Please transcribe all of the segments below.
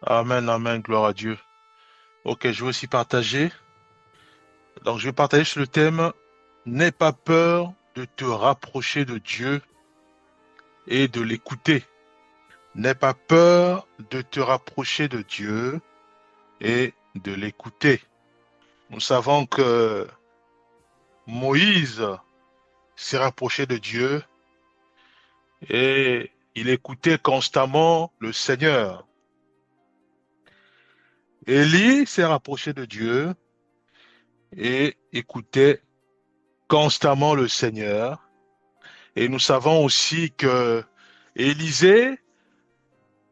Amen, amen, gloire à Dieu. Ok, je vais aussi partager. Donc, je vais partager sur le thème N'aie pas peur de te rapprocher de Dieu et de l'écouter. N'aie pas peur de te rapprocher de Dieu et de l'écouter. Nous savons que Moïse s'est rapproché de Dieu et il écoutait constamment le Seigneur. Élie s'est rapproché de Dieu et écoutait constamment le Seigneur. Et nous savons aussi que Élisée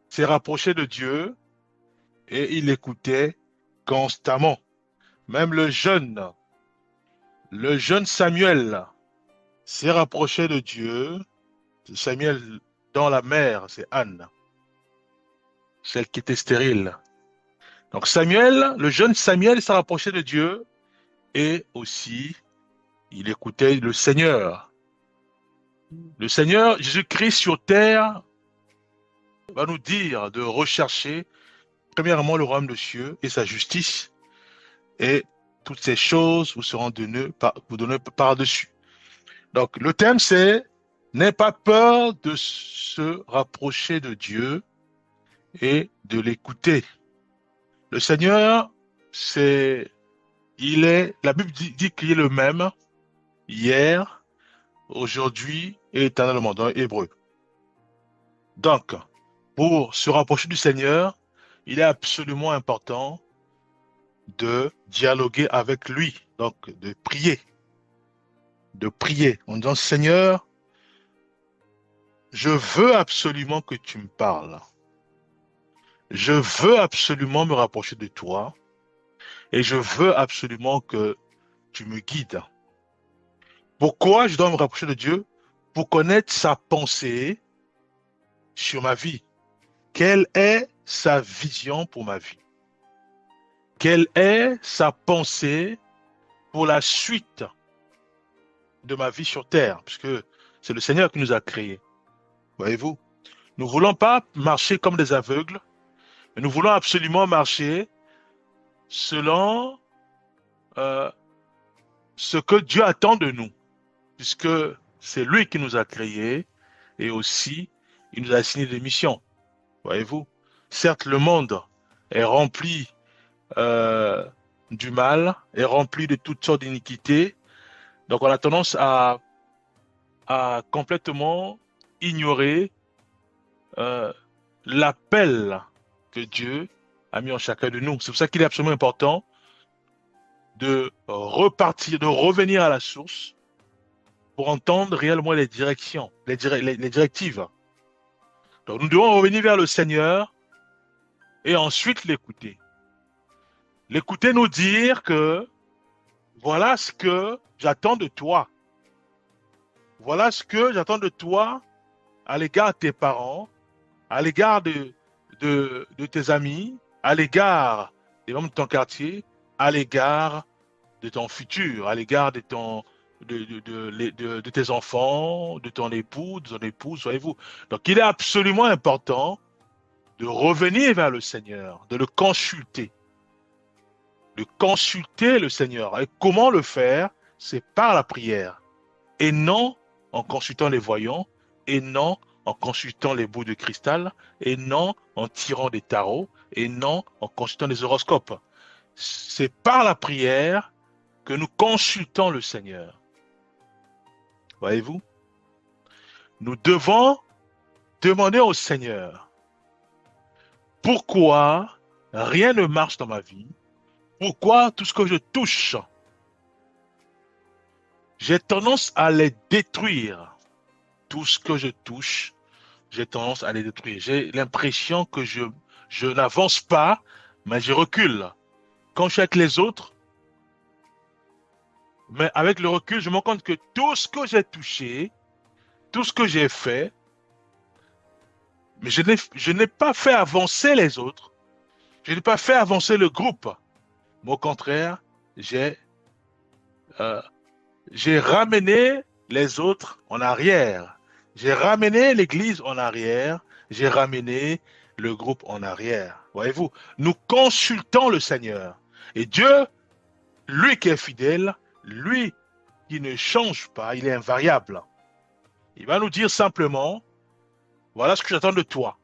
s'est rapproché de Dieu et il écoutait constamment. Même le jeune Samuel s'est rapproché de Dieu. Samuel dans la mer, c'est Anne, celle qui était stérile. Donc Samuel, le jeune Samuel s'est rapproché de Dieu et aussi il écoutait le Seigneur. Le Seigneur, Jésus-Christ sur terre, va nous dire de rechercher premièrement le royaume de cieux et sa justice, et toutes ces choses vous seront données par-dessus. Donc, le thème, c'est n'aie pas peur de se rapprocher de Dieu et de l'écouter. Le Seigneur, la Bible dit qu'il est le même hier, aujourd'hui et éternellement dans Hébreu. Donc, pour se rapprocher du Seigneur, il est absolument important de dialoguer avec lui, donc de prier en disant Seigneur, je veux absolument que tu me parles. Je veux absolument me rapprocher de toi et je veux absolument que tu me guides. Pourquoi je dois me rapprocher de Dieu? Pour connaître sa pensée sur ma vie. Quelle est sa vision pour ma vie? Quelle est sa pensée pour la suite de ma vie sur terre? Puisque c'est le Seigneur qui nous a créés. Voyez-vous? Nous ne voulons pas marcher comme des aveugles, mais nous voulons absolument marcher selon euh, ce que Dieu attend de nous, puisque c'est lui qui nous a créés et aussi il nous a assigné des missions. Voyez-vous? Certes, le monde est rempli euh, du mal, est rempli de toutes sortes d'iniquités, donc on a tendance à complètement ignorer euh, l'appel que Dieu a mis en chacun de nous. C'est pour ça qu'il est absolument important de repartir, de revenir à la source pour entendre réellement les directions, les directives. Donc nous devons revenir vers le Seigneur et ensuite l'écouter. L'écouter nous dire que voilà ce que j'attends de toi. Voilà ce que j'attends de toi à l'égard de tes parents, à l'égard de tes amis, à l'égard des membres de ton quartier, à l'égard de ton futur, à l'égard de tes enfants, de ton époux, de ton épouse, voyez-vous. Donc, il est absolument important de revenir vers le Seigneur, de consulter le Seigneur. Et comment le faire? C'est par la prière. Et non en consultant les voyants, et non en consultant les bouts de cristal, et non en tirant des tarots, et non en consultant les horoscopes. C'est par la prière que nous consultons le Seigneur. Voyez-vous? Nous devons demander au Seigneur pourquoi rien ne marche dans ma vie, pourquoi tout ce que je touche, j'ai tendance à les détruire. Tout ce que je touche, j'ai tendance à les détruire. J'ai l'impression que je n'avance pas, mais je recule. Quand je suis avec les autres, mais avec le recul, je me rends compte que tout ce que j'ai touché, tout ce que j'ai fait, mais je n'ai pas fait avancer les autres. Je n'ai pas fait avancer le groupe. Mais au contraire, j'ai euh, j'ai ramené les autres en arrière. J'ai ramené l'Église en arrière. J'ai ramené le groupe en arrière. Voyez-vous, nous consultons le Seigneur. Et Dieu, lui qui est fidèle, lui qui ne change pas, il est invariable. Il va nous dire simplement, voilà ce que j'attends de toi.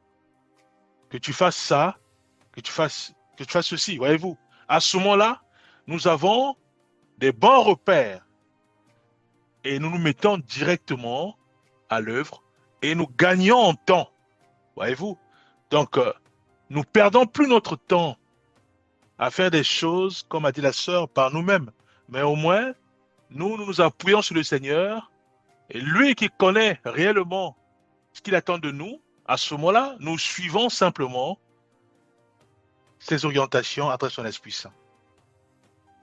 Que tu fasses ça, que tu fasses ceci, voyez-vous. À ce moment-là, nous avons des bons repères et nous nous mettons directement à l'œuvre et nous gagnons en temps, voyez-vous. Donc, nous perdons plus notre temps à faire des choses, comme a dit la sœur, par nous-mêmes. Mais au moins, nous nous appuyons sur le Seigneur et lui qui connaît réellement ce qu'il attend de nous, à ce moment-là, nous suivons simplement ses orientations à travers son Esprit Saint.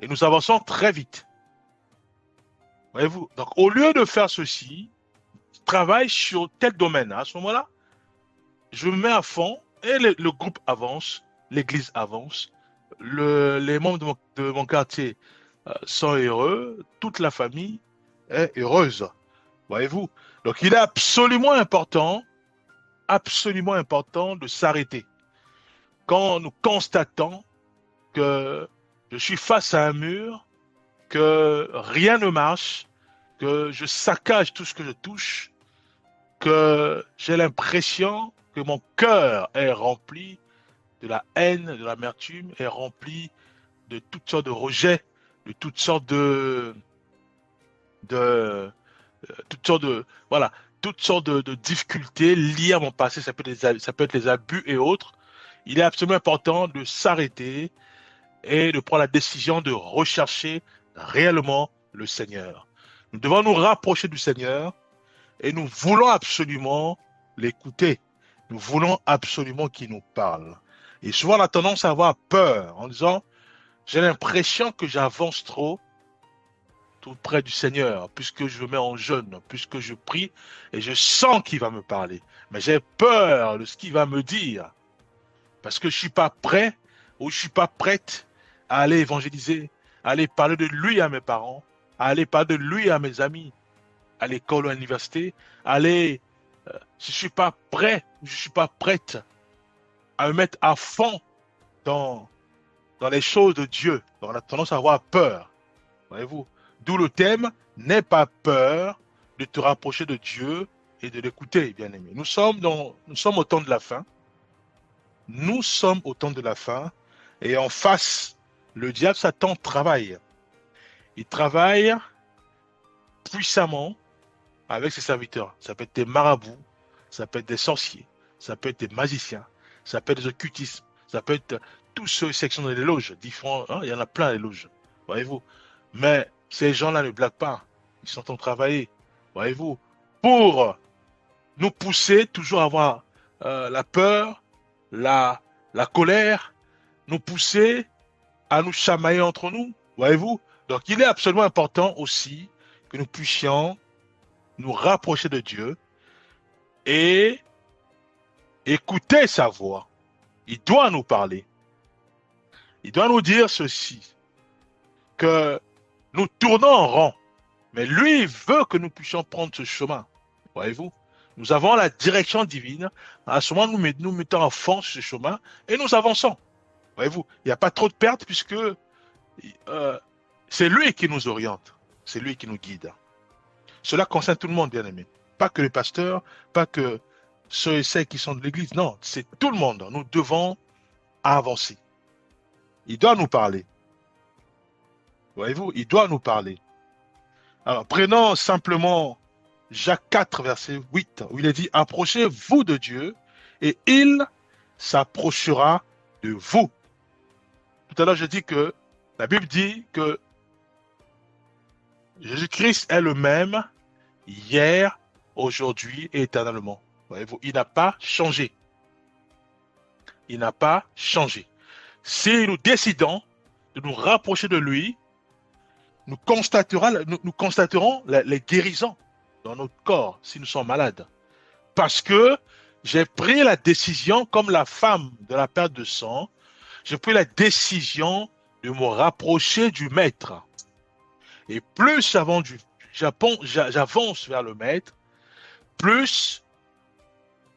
Et nous avançons très vite. Voyez-vous? Donc, au lieu de faire ceci, je travaille sur tel domaine. À ce moment-là, je me mets à fond et le groupe avance, l'église avance, les membres de mon quartier sont heureux, toute la famille est heureuse. Voyez-vous? Donc, il est absolument important de s'arrêter. Quand nous constatons que je suis face à un mur, que rien ne marche, que je saccage tout ce que je touche, que j'ai l'impression que mon cœur est rempli de la haine, de l'amertume, est rempli de toutes sortes de rejets, de toutes sortes de toutes sortes de voilà, toutes sortes de difficultés liées à mon passé, ça peut être les abus et autres. Il est absolument important de s'arrêter et de prendre la décision de rechercher réellement le Seigneur. Nous devons nous rapprocher du Seigneur et nous voulons absolument l'écouter. Nous voulons absolument qu'il nous parle. Et souvent, on a tendance à avoir peur en disant, j'ai l'impression que j'avance trop tout près du Seigneur, puisque je me mets en jeûne, puisque je prie et je sens qu'il va me parler. Mais j'ai peur de ce qu'il va me dire, parce que je ne suis pas prêt ou je ne suis pas prête à aller évangéliser, à aller parler de lui à mes parents, à aller parler de lui à mes amis, à l'école ou à l'université, aller, je ne suis pas prêt, je ne suis pas prête à me mettre à fond dans, dans les choses de Dieu. Donc on a tendance à avoir peur, voyez-vous. D'où le thème, n'aie pas peur de te rapprocher de Dieu et de l'écouter, bien aimé. Nous sommes au temps de la fin. Nous sommes au temps de la fin. Et en face, le diable, Satan, travaille. Il travaille puissamment avec ses serviteurs. Ça peut être des marabouts, ça peut être des sorciers, ça peut être des magiciens, ça peut être des occultismes, ça peut être tous ceux qui sont dans les loges, différents, hein, il y en a plein les loges, voyez-vous. Mais ces gens-là ne blaguent pas, ils sont en train de travailler, voyez-vous, pour nous pousser toujours à avoir la peur, la colère, nous pousser à nous chamailler entre nous, voyez-vous. Donc il est absolument important aussi que nous puissions nous rapprocher de Dieu et écouter sa voix. Il doit nous parler. Il doit nous dire ceci, que nous tournons en rond, mais lui, il veut que nous puissions prendre ce chemin. Voyez-vous, nous avons la direction divine. À ce moment, nous mettons en fond sur ce chemin et nous avançons. Voyez-vous, il n'y a pas trop de pertes puisque c'est lui qui nous oriente, c'est lui qui nous guide. Cela concerne tout le monde, bien aimé. Pas que les pasteurs, pas que ceux et celles qui sont de l'église. Non, c'est tout le monde. Nous devons avancer. Il doit nous parler. Voyez-vous, il doit nous parler. Alors, prenons simplement Jacques 4, verset 8, où il est dit, approchez-vous de Dieu et il s'approchera de vous. Tout à l'heure, je dis que la Bible dit que Jésus-Christ est le même hier, aujourd'hui et éternellement. Voyez-vous, il n'a pas changé. Il n'a pas changé. Si nous décidons de nous rapprocher de lui, nous constaterons les guérisons dans notre corps si nous sommes malades. Parce que j'ai pris la décision, comme la femme de la perte de sang, j'ai pris la décision de me rapprocher du Maître. Et plus j'avance vers le Maître, plus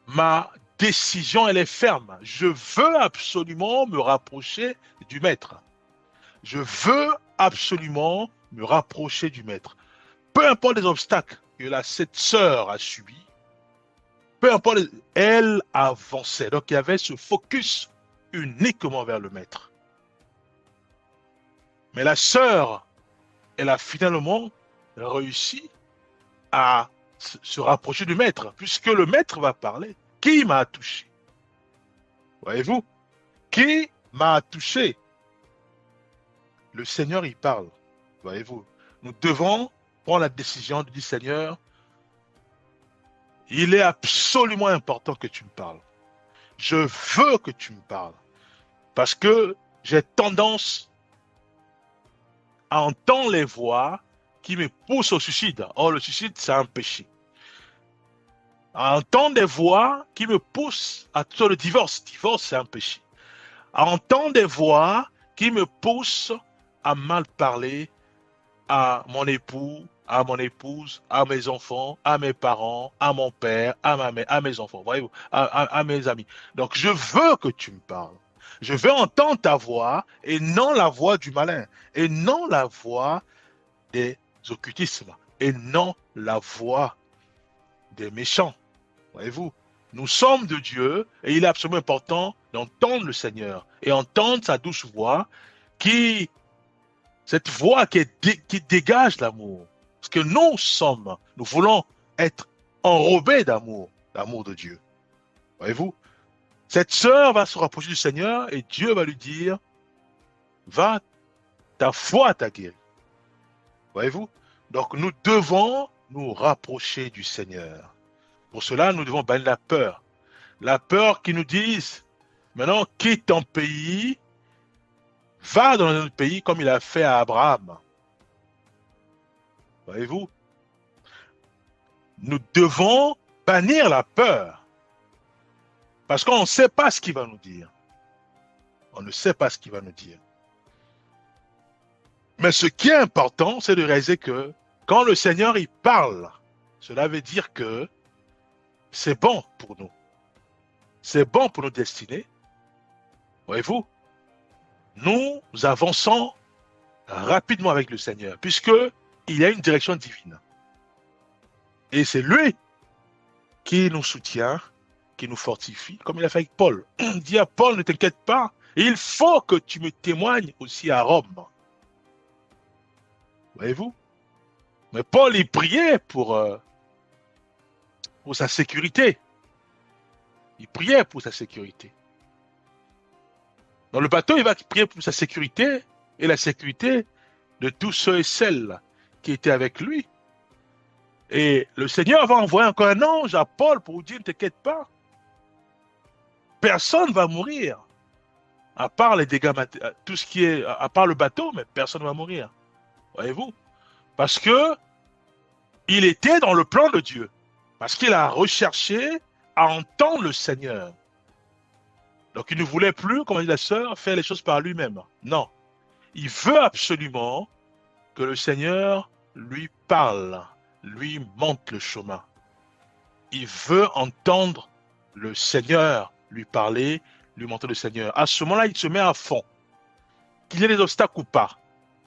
ma décision, elle est ferme. Je veux absolument me rapprocher du maître. Je veux absolument me rapprocher du maître. Peu importe les obstacles que cette sœur a subis, peu importe, elle avançait. Donc il y avait ce focus uniquement vers le maître. Mais la sœur, elle a finalement réussi à se rapprocher du maître, puisque le maître va parler. Qui m'a touché? Voyez-vous? Qui m'a touché? Le Seigneur, il parle. Voyez-vous? Nous devons prendre la décision de dire, Seigneur, il est absolument important que tu me parles. Je veux que tu me parles. Parce que j'ai tendance à entendre les voix qui me poussent au suicide. Or, le suicide, c'est un péché. À entendre des voix qui me poussent sur le divorce. Divorce, c'est un péché. À entendre des voix qui me poussent à mal parler à mon époux, à mon épouse, à mes enfants, à mes parents, à mon père, à ma mère, à mes enfants, voyez-vous, à mes amis. Donc, je veux que tu me parles. Je veux entendre ta voix et non la voix du malin, et non la voix des occultismes, et non la voix des méchants. Voyez-vous, nous sommes de Dieu et il est absolument important d'entendre le Seigneur et entendre sa douce voix cette voix qui dégage l'amour. Parce que nous voulons être enrobés d'amour, l'amour de Dieu. Voyez-vous, cette sœur va se rapprocher du Seigneur et Dieu va lui dire, va, ta foi t'a guéri. Voyez-vous, donc nous devons nous rapprocher du Seigneur. Pour cela, nous devons bannir la peur. La peur qui nous dise, maintenant, quitte ton pays, va dans un autre pays comme il a fait à Abraham. Voyez-vous, nous devons bannir la peur. Parce qu'on ne sait pas ce qu'il va nous dire. On ne sait pas ce qu'il va nous dire. Mais ce qui est important, c'est de réaliser que quand le Seigneur il parle, cela veut dire que c'est bon pour nous. C'est bon pour nos destinées. Voyez-vous, nous avançons rapidement avec le Seigneur, puisqu'il y a une direction divine. Et c'est lui qui nous soutient, qui nous fortifie, comme il a fait avec Paul. Il dit à Paul, ne t'inquiète pas, il faut que tu me témoignes aussi à Rome. Voyez-vous? Mais Paul, il priait pour sa sécurité. Il priait pour sa sécurité. Dans le bateau, il va prier pour sa sécurité et la sécurité de tous ceux et celles qui étaient avec lui. Et le Seigneur va envoyer encore un ange à Paul pour lui dire, ne t'inquiète pas. Personne ne va mourir. À part les dégâts, tout ce qui est, à part le bateau, mais personne ne va mourir. Voyez-vous? Parce que il était dans le plan de Dieu. Parce qu'il a recherché à entendre le Seigneur. Donc il ne voulait plus, comme a dit la sœur, faire les choses par lui-même. Non. Il veut absolument que le Seigneur lui parle, lui montre le chemin. Il veut entendre le Seigneur lui parler, lui montrer le Seigneur. À ce moment-là, il se met à fond. Qu'il y ait des obstacles ou pas.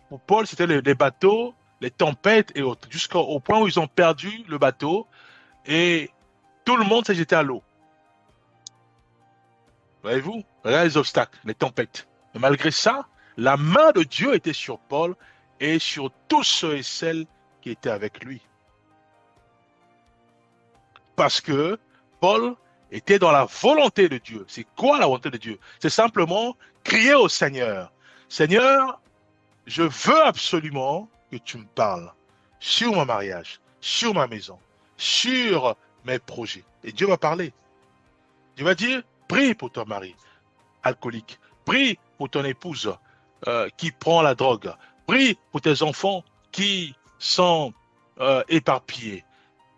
Pour Paul, c'était les bateaux, les tempêtes et autres, jusqu'au point où ils ont perdu le bateau et tout le monde s'est jeté à l'eau. Voyez-vous, là les obstacles, les tempêtes. Mais malgré ça, la main de Dieu était sur Paul et sur tous ceux et celles qui étaient avec lui. Parce que Paul était dans la volonté de Dieu. C'est quoi la volonté de Dieu? C'est simplement crier au Seigneur. Seigneur, je veux absolument que tu me parles sur mon mariage, sur ma maison, sur mes projets. Et Dieu va parler. Dieu va dire, prie pour ton mari alcoolique. Prie pour ton épouse qui prend la drogue. Prie pour tes enfants qui sont éparpillés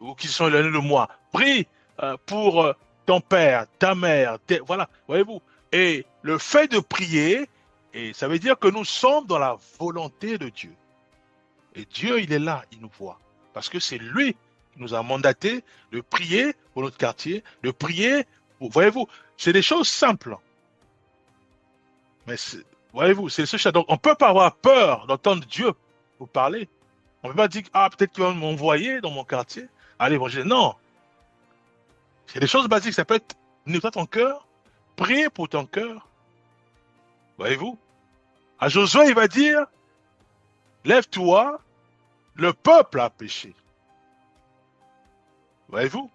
ou qui sont éloignés de moi. Prie pour ton père, ta mère. Voilà, voyez-vous. Et le fait de prier, et ça veut dire que nous sommes dans la volonté de Dieu. Et Dieu, il est là, il nous voit. Parce que c'est lui qui nous a mandaté de prier pour notre quartier, de prier Voyez-vous, c'est des choses simples. Mais voyez-vous, c'est ce choses. Donc, on ne peut pas avoir peur d'entendre Dieu vous parler. On ne peut pas dire, ah, peut-être qu'il va m'envoyer dans mon quartier. Allez, bon, non. C'est des choses basiques. Ça peut être nettoie ton cœur, prier pour ton cœur. Voyez-vous? À Josué, il va dire, lève-toi, le peuple a péché. Voyez-vous?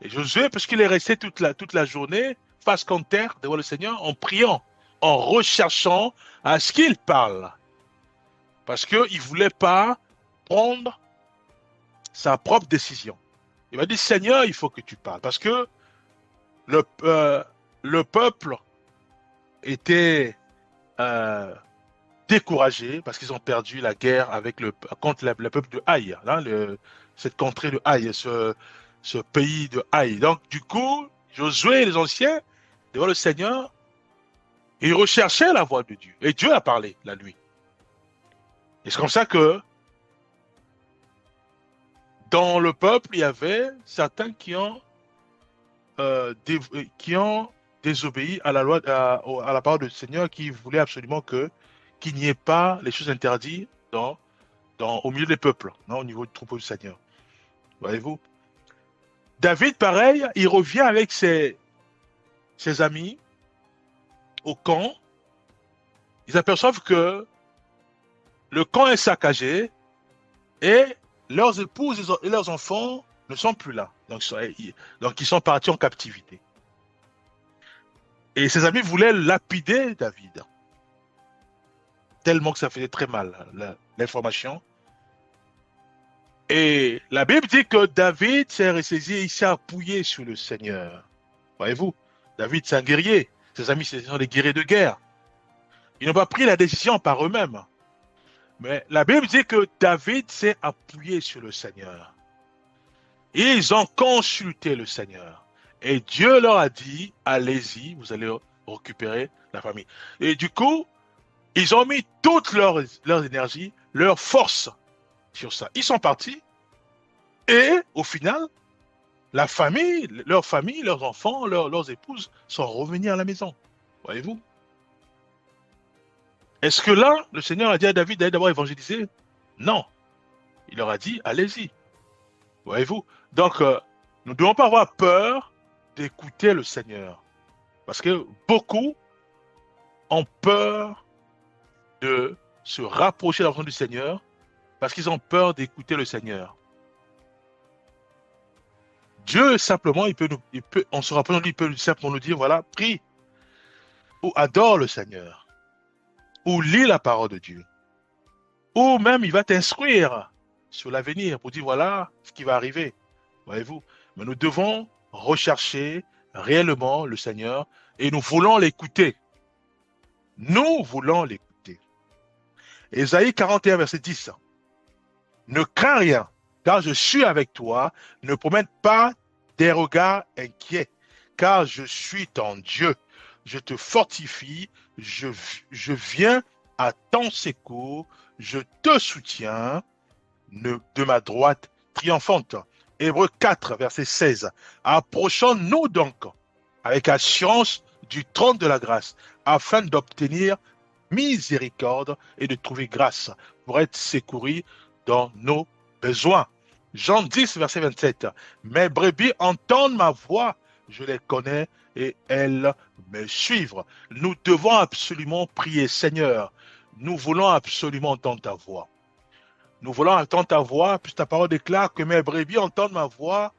Et Josué, parce qu'il est resté toute la journée face contre terre devant le Seigneur, en priant, en recherchant à ce qu'il parle. Parce qu'il ne voulait pas prendre sa propre décision. Il m'a dit, Seigneur, il faut que tu parles. Parce que le peuple était découragé parce qu'ils ont perdu la guerre contre le peuple de Haï, hein, cette contrée de Haï, ce pays de Haï. Donc, du coup, Josué et les anciens, devant le Seigneur, ils recherchaient la voix de Dieu. Et Dieu a parlé la nuit. Et c'est comme ça que dans le peuple, il y avait certains qui ont désobéi à la loi, à la parole du Seigneur, qui voulaient absolument qu'il n'y ait pas les choses interdites au milieu des peuples, non, au niveau du troupeau du Seigneur. Voyez-vous? David, pareil, il revient avec ses amis au camp. Ils aperçoivent que le camp est saccagé et leurs épouses et leurs enfants ne sont plus là. Donc ils sont partis en captivité. Et ses amis voulaient lapider David. Tellement que ça faisait très mal, l'information. Et la Bible dit que David s'est ressaisi et il s'est appuyé sur le Seigneur. Voyez-vous, David, c'est un guerrier. Ses amis, ce sont des guerriers de guerre. Ils n'ont pas pris la décision par eux-mêmes. Mais la Bible dit que David s'est appuyé sur le Seigneur. Ils ont consulté le Seigneur. Et Dieu leur a dit, allez-y, vous allez récupérer la famille. Et du coup, ils ont mis toute leur énergie, leur force sur ça. Ils sont partis. Et au final, leurs familles, leurs enfants, leurs épouses sont revenus à la maison. Voyez-vous? Est-ce que là, le Seigneur a dit à David d'aller d'abord évangéliser? Non. Il leur a dit, allez-y. Voyez-vous? Donc, nous ne devons pas avoir peur d'écouter le Seigneur. Parce que beaucoup ont peur de se rapprocher de la personne du Seigneur parce qu'ils ont peur d'écouter le Seigneur. Dieu, simplement, on se rapproche de lui, il peut simplement nous dire, voilà, prie, ou adore le Seigneur, ou lis la parole de Dieu, ou même il va t'instruire sur l'avenir pour dire, voilà ce qui va arriver. Voyez-vous? Mais nous devons rechercher réellement le Seigneur et nous voulons l'écouter. Nous voulons l'écouter. Ésaïe 41, verset 10. Ne crains rien, car je suis avec toi. Ne promène pas des regards inquiets, car je suis ton Dieu. Je te fortifie, je viens à ton secours, je te soutiens de ma droite triomphante. Hébreux 4, verset 16. Approchons-nous donc avec assurance du trône de la grâce, afin d'obtenir miséricorde et de trouver grâce pour être secourus dans nos besoins. Jean 10, verset 27. Mes brebis entendent ma voix, je les connais et elles me suivent. Nous devons absolument prier, Seigneur, nous voulons absolument entendre ta voix. Nous voulons entendre ta voix, puisque ta parole déclare que mes brebis entendent ma voix,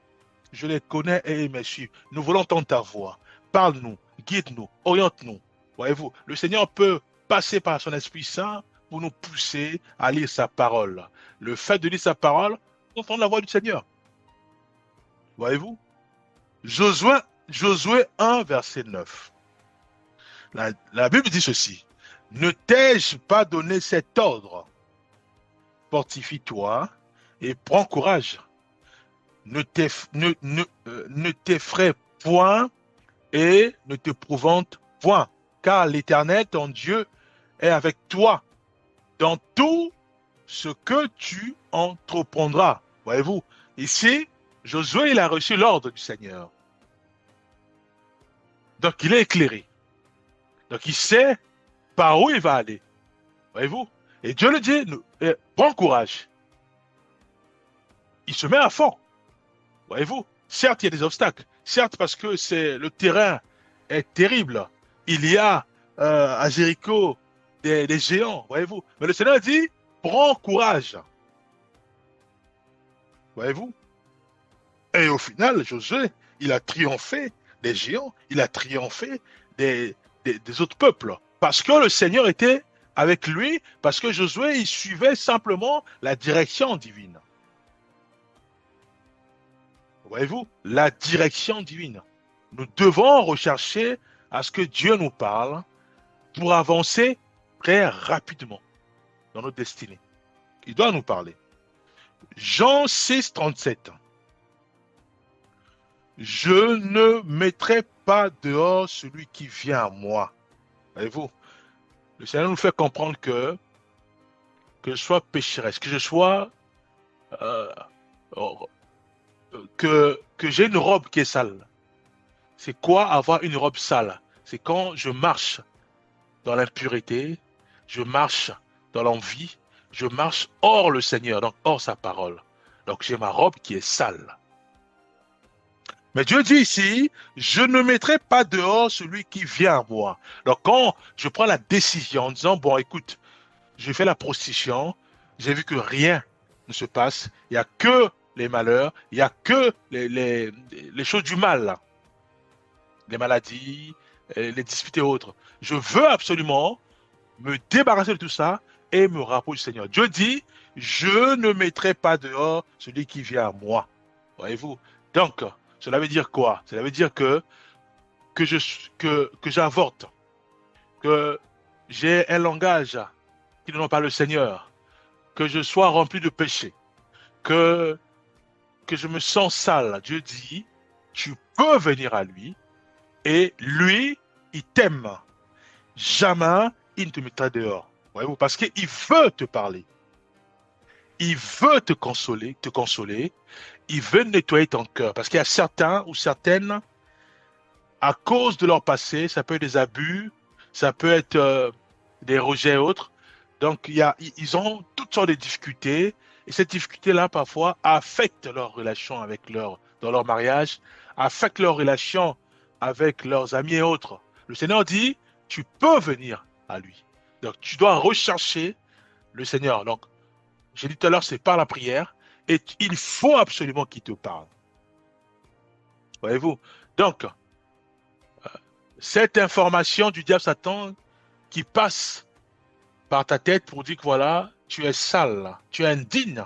je les connais et ils me suivent. Nous voulons entendre ta voix. Parle-nous, guide-nous, oriente-nous. Voyez-vous, le Seigneur peut passer par son Esprit Saint pour nous pousser à lire sa parole. Le fait de lire sa parole, entendre la voix du Seigneur. Voyez-vous? Josué 1, verset 9. La Bible dit ceci. Ne t'ai-je pas donné cet ordre? Fortifie-toi et prends courage. Ne t'effraie point et ne t'épouvante point, car l'Éternel, ton Dieu, est avec toi dans tout ce que tu entreprendras. Voyez-vous, ici, Josué, il a reçu l'ordre du Seigneur. Donc il est éclairé. Donc il sait par où il va aller. Voyez-vous? Et Dieu le dit, prends courage. Il se met à fond. Voyez-vous? Certes, il y a des obstacles. Certes, parce que le terrain est terrible. Il y a à Jéricho des géants. Voyez-vous? Mais le Seigneur dit, prends courage. Voyez-vous? Et au final, Josué, il a triomphé des géants. Il a triomphé des, des autres peuples. Parce que le Seigneur était avec lui. Parce que Josué, il suivait simplement la direction divine. Voyez-vous, la direction divine. Nous devons rechercher à ce que Dieu nous parle pour avancer très rapidement dans notre destinée. Il doit nous parler. Jean 6, 37. Je ne mettrai pas dehors celui qui vient à moi. Voyez-vous, le Seigneur nous fait comprendre que je sois pécheresse, que je sois euh, que j'ai une robe qui est sale. C'est quoi avoir une robe sale? C'est quand je marche dans l'impureté, je marche dans l'envie, je marche hors le Seigneur, donc hors sa parole. Donc j'ai ma robe qui est sale. Mais Dieu dit ici, je ne mettrai pas dehors celui qui vient à moi. Donc quand je prends la décision en disant, bon écoute, j'ai fait la prostitution, j'ai vu que rien ne se passe, il n'y a que les malheurs, il n'y a que les choses du mal, là. Les maladies, les disputes et autres. Je veux absolument me débarrasser de tout ça et me rapprocher du Seigneur. Dieu dit, je ne mettrai pas dehors celui qui vient à moi. Voyez-vous? Donc, cela veut dire quoi? Cela veut dire que j'avorte, que j'ai un langage qui ne pas le Seigneur, que je sois rempli de péché, que, que je me sens sale. Dieu dit, tu peux venir à lui et lui, il t'aime. Jamais il ne te mettra dehors. Voyez-vous, parce qu'il veut te parler. Il veut te consoler. Il veut nettoyer ton cœur. Parce qu'il y a certains ou certaines, à cause de leur passé, ça peut être des abus, ça peut être des rejets et autres. Donc, ils ont toutes sortes de difficultés. Et ces difficultés-là, parfois, affectent leur relation dans leur mariage, affectent leur relation avec leurs amis et autres. Le Seigneur dit, tu peux venir à lui. Donc, tu dois rechercher le Seigneur. Donc, j'ai dit tout à l'heure, c'est par la prière. Et il faut absolument qu'il te parle. Voyez-vous? Donc, cette information du diable Satan qui passe par ta tête pour dire que voilà, tu es sale, tu es indigne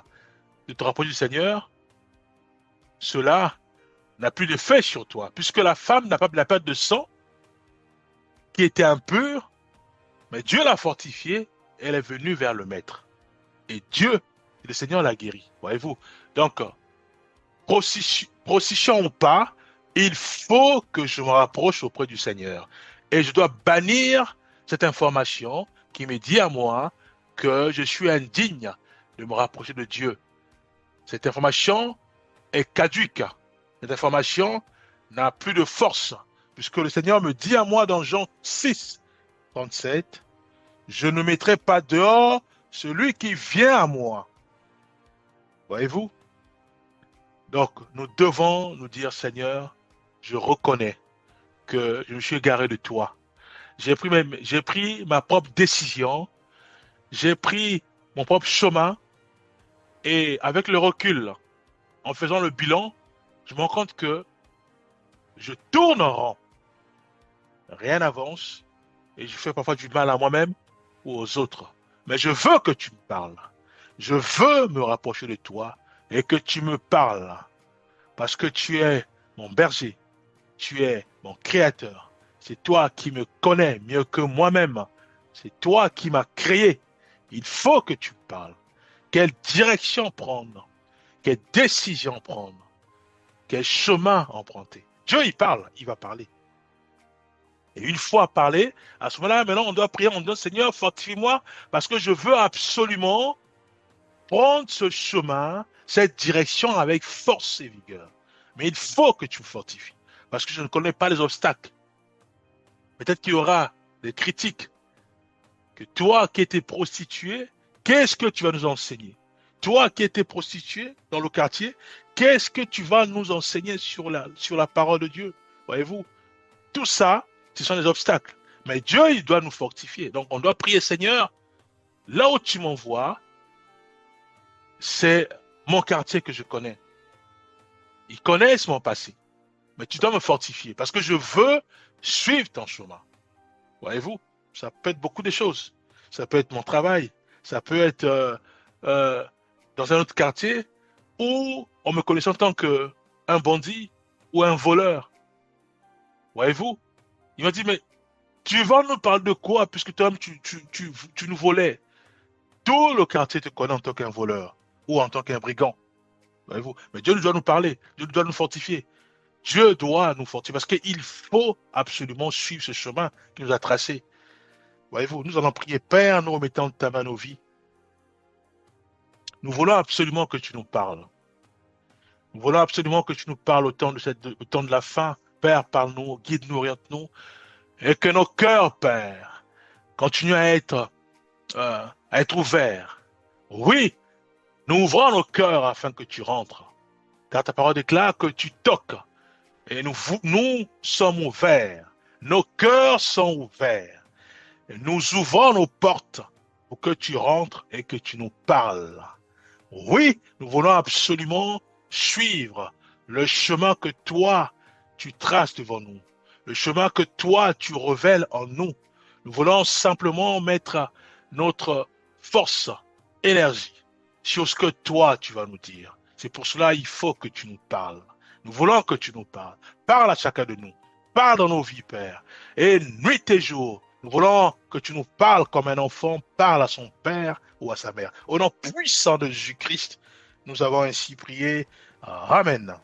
de te rapprocher du Seigneur, cela n'a plus d'effet sur toi, puisque la femme n'a pas la perte de sang, qui était impure, mais Dieu l'a fortifiée, elle est venue vers le Maître. Et Dieu, le Seigneur l'a guérie, voyez-vous. Donc, procession ou pas, il faut que je me rapproche auprès du Seigneur. Et je dois bannir cette information qui me dit à moi que je suis indigne de me rapprocher de Dieu. Cette information est caduque. Cette information n'a plus de force, puisque le Seigneur me dit à moi dans Jean 6, 37, je ne mettrai pas dehors celui qui vient à moi. Voyez-vous? Donc, nous devons nous dire, Seigneur, je reconnais que je me suis égaré de toi. J'ai pris ma propre décision, j'ai pris mon propre chemin, et avec le recul, en faisant le bilan, je me rends compte que je tourne en rond. Rien n'avance, et je fais parfois du mal à moi-même ou aux autres. Mais je veux que tu me parles. Je veux me rapprocher de toi et que tu me parles. Parce que tu es mon berger, tu es mon créateur. C'est toi qui me connais mieux que moi-même. C'est toi qui m'as créé. Il faut que tu me parles. Quelle direction prendre? Quelle décision prendre? Quel chemin emprunter? Dieu, il parle, il va parler. Et une fois parlé, à ce moment-là, maintenant, on doit prier, on dit, Seigneur, fortifie-moi, parce que je veux absolument prendre ce chemin, cette direction avec force et vigueur. Mais il faut que tu me fortifies, parce que je ne connais pas les obstacles. Peut-être qu'il y aura des critiques. Que toi qui étais prostituée, qu'est-ce que tu vas nous enseigner? Toi qui étais prostituée dans le quartier, qu'est-ce que tu vas nous enseigner sur la parole de Dieu? Voyez-vous, tout ça, ce sont des obstacles. Mais Dieu, il doit nous fortifier. Donc, on doit prier, Seigneur, là où tu m'envoies, c'est mon quartier que je connais. Ils connaissent mon passé. Mais tu dois me fortifier parce que je veux suivre ton chemin. Voyez-vous, ça peut être beaucoup de choses. Ça peut être mon travail. Ça peut être euh, dans un autre quartier où on me connaît en tant qu'un bandit ou un voleur. Voyez-vous, il m'a dit, mais tu vas nous parler de quoi puisque toi-même tu nous volais. Tout le quartier te connaît en tant qu'un voleur ou en tant qu'un brigand. Voyez-vous, mais Dieu doit nous parler. Dieu doit nous fortifier. Dieu doit nous fortifier parce qu'il faut absolument suivre ce chemin qu'il nous a tracé. Voyez-vous, nous allons prier, Père, nous remettons ta main nos vies. Nous voulons absolument que tu nous parles. Nous voulons absolument que tu nous parles au temps de la fin. Père, parle-nous, guide-nous, oriente-nous. Et que nos cœurs, Père, continuent à être ouverts. Oui, nous ouvrons nos cœurs afin que tu rentres. Car ta parole déclare que tu toques. Et nous sommes ouverts. Nos cœurs sont ouverts. Et nous ouvrons nos portes pour que tu rentres et que tu nous parles. Oui, nous voulons absolument suivre le chemin que toi, tu traces devant nous. Le chemin que toi, tu révèles en nous. Nous voulons simplement mettre notre force, énergie sur ce que toi, tu vas nous dire. C'est pour cela qu'il faut que tu nous parles. Nous voulons que tu nous parles. Parle à chacun de nous. Parle dans nos vies, Père. Et nuit et jour, nous voulons que tu nous parles comme un enfant parle à son père ou à sa mère. Au nom puissant de Jésus-Christ, nous avons ainsi prié. Amen.